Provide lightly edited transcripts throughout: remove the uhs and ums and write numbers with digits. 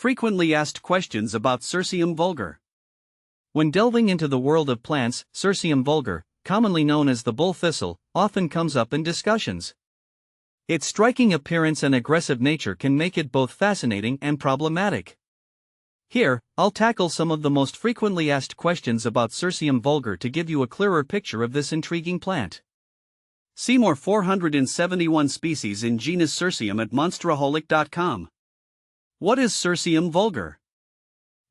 Frequently asked questions about Cirsium vulgar. When delving into the world of plants, Cirsium vulgar, commonly known as the bull thistle, often comes up in discussions. Its striking appearance and aggressive nature can make it both fascinating and problematic. Here, I'll tackle some of the most frequently asked questions about Cirsium vulgar to give you a clearer picture of this intriguing plant. See more 471 species in genus Cirsium at monsteraholic.com. What is Cirsium vulgar?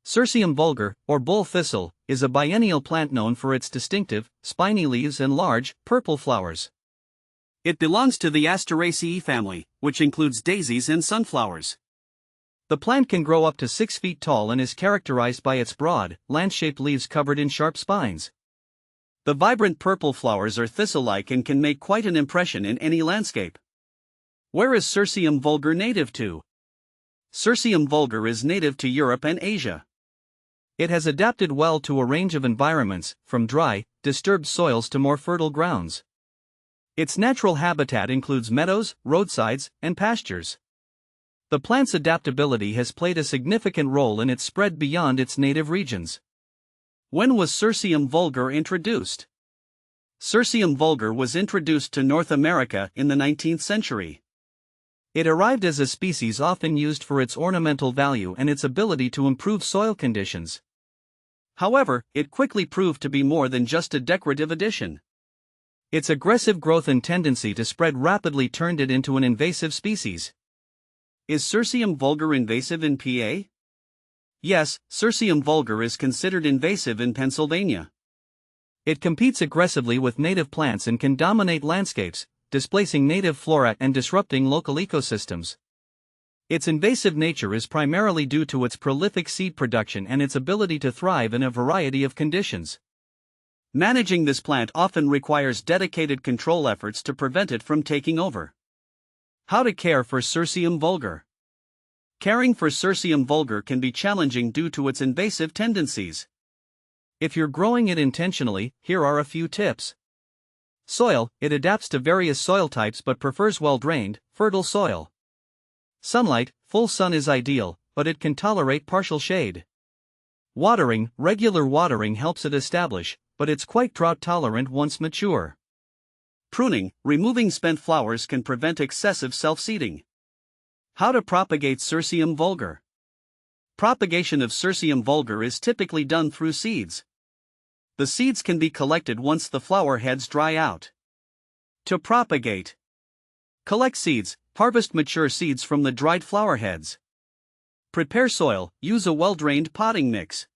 Cirsium vulgar, or bull thistle, is a biennial plant known for its distinctive, spiny leaves and large, purple flowers. It belongs to the Asteraceae family, which includes daisies and sunflowers. The plant can grow up to 6 feet tall and is characterized by its broad, lance-shaped leaves covered in sharp spines. The vibrant purple flowers are thistle-like and can make quite an impression in any landscape. Where is Cirsium vulgar native to? Cirsium vulgar is native to Europe and Asia. It has adapted well to a range of environments, from dry, disturbed soils to more fertile grounds. Its natural habitat includes meadows, roadsides, and pastures. The plant's adaptability has played a significant role in its spread beyond its native regions. When was Cirsium vulgar introduced? Cirsium vulgar was introduced to North America in the 19th century. It arrived as a species often used for its ornamental value and its ability to improve soil conditions. However, it quickly proved to be more than just a decorative addition. Its aggressive growth and tendency to spread rapidly turned it into an invasive species. Is Cirsium vulgar invasive in PA? Yes, Cirsium vulgar is considered invasive in Pennsylvania. It competes aggressively with native plants and can dominate landscapes, displacing native flora and disrupting local ecosystems. Its invasive nature is primarily due to its prolific seed production and its ability to thrive in a variety of conditions. Managing this plant often requires dedicated control efforts to prevent it from taking over. How to care for Cirsium vulgar? Caring for Cirsium vulgar can be challenging due to its invasive tendencies. If you're growing it intentionally, here are a few tips. Soil: it adapts to various soil types but prefers well-drained, fertile soil. Sunlight: full sun is ideal, but it can tolerate partial shade. Watering: regular watering helps it establish, but it's quite drought-tolerant once mature. Pruning: removing spent flowers can prevent excessive self-seeding. How to propagate Cirsium vulgar? Propagation of Cirsium vulgar is typically done through seeds. The seeds can be collected once the flower heads dry out. To propagate: collect seeds, harvest mature seeds from the dried flower heads. Prepare soil: use a well-drained potting mix.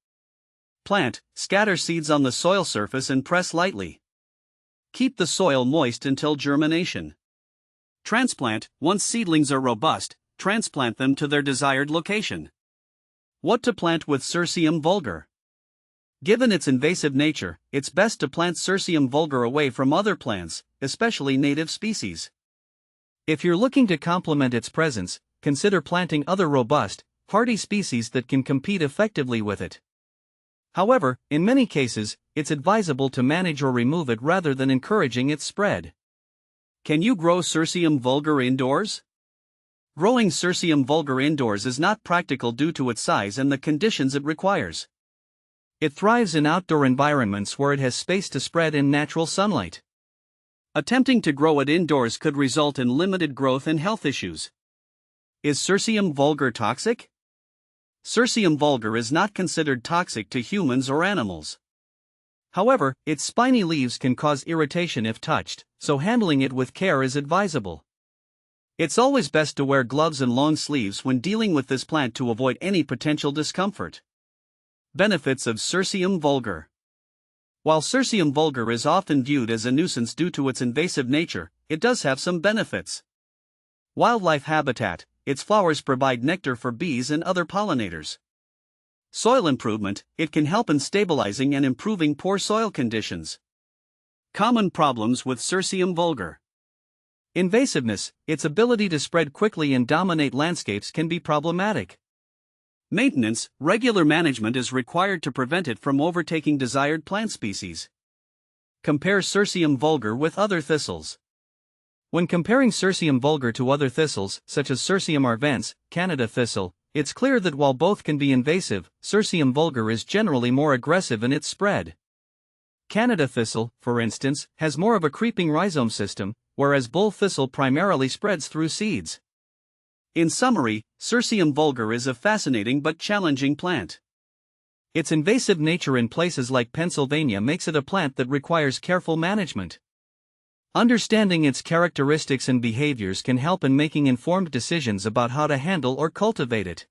Plant: scatter seeds on the soil surface and press lightly. Keep the soil moist until germination. Transplant: once seedlings are robust, transplant them to their desired location. What to plant with Cirsium vulgar? Given its invasive nature, it's best to plant Cirsium vulgar away from other plants, especially native species. If you're looking to complement its presence, consider planting other robust, hardy species that can compete effectively with it. However, in many cases, it's advisable to manage or remove it rather than encouraging its spread. Can you grow Cirsium vulgar indoors? Growing Cirsium vulgar indoors is not practical due to its size and the conditions it requires. It thrives in outdoor environments where it has space to spread in natural sunlight. Attempting to grow it indoors could result in limited growth and health issues. Is Cirsium vulgar toxic? Cirsium vulgar is not considered toxic to humans or animals. However, its spiny leaves can cause irritation if touched, so handling it with care is advisable. It's always best to wear gloves and long sleeves when dealing with this plant to avoid any potential discomfort. Benefits of Cirsium vulgar. While Cirsium vulgar is often viewed as a nuisance due to its invasive nature, it does have some benefits. Wildlife habitat: its flowers provide nectar for bees and other pollinators. Soil improvement: it can help in stabilizing and improving poor soil conditions. Common problems with Cirsium vulgar. Invasiveness: its ability to spread quickly and dominate landscapes can be problematic. Maintenance: regular management is required to prevent it from overtaking desired plant species. Compare Cirsium vulgar with other thistles. When comparing Cirsium vulgar to other thistles, such as Cirsium arvense, Canada thistle, It's clear that while both can be invasive, Cirsium vulgar is generally more aggressive in its spread. Canada thistle, for instance, has more of a creeping rhizome system, whereas bull thistle primarily spreads through seeds. In summary, Cirsium vulgar is a fascinating but challenging plant. Its invasive nature in places like Pennsylvania makes it a plant that requires careful management. Understanding its characteristics and behaviors can help in making informed decisions about how to handle or cultivate it.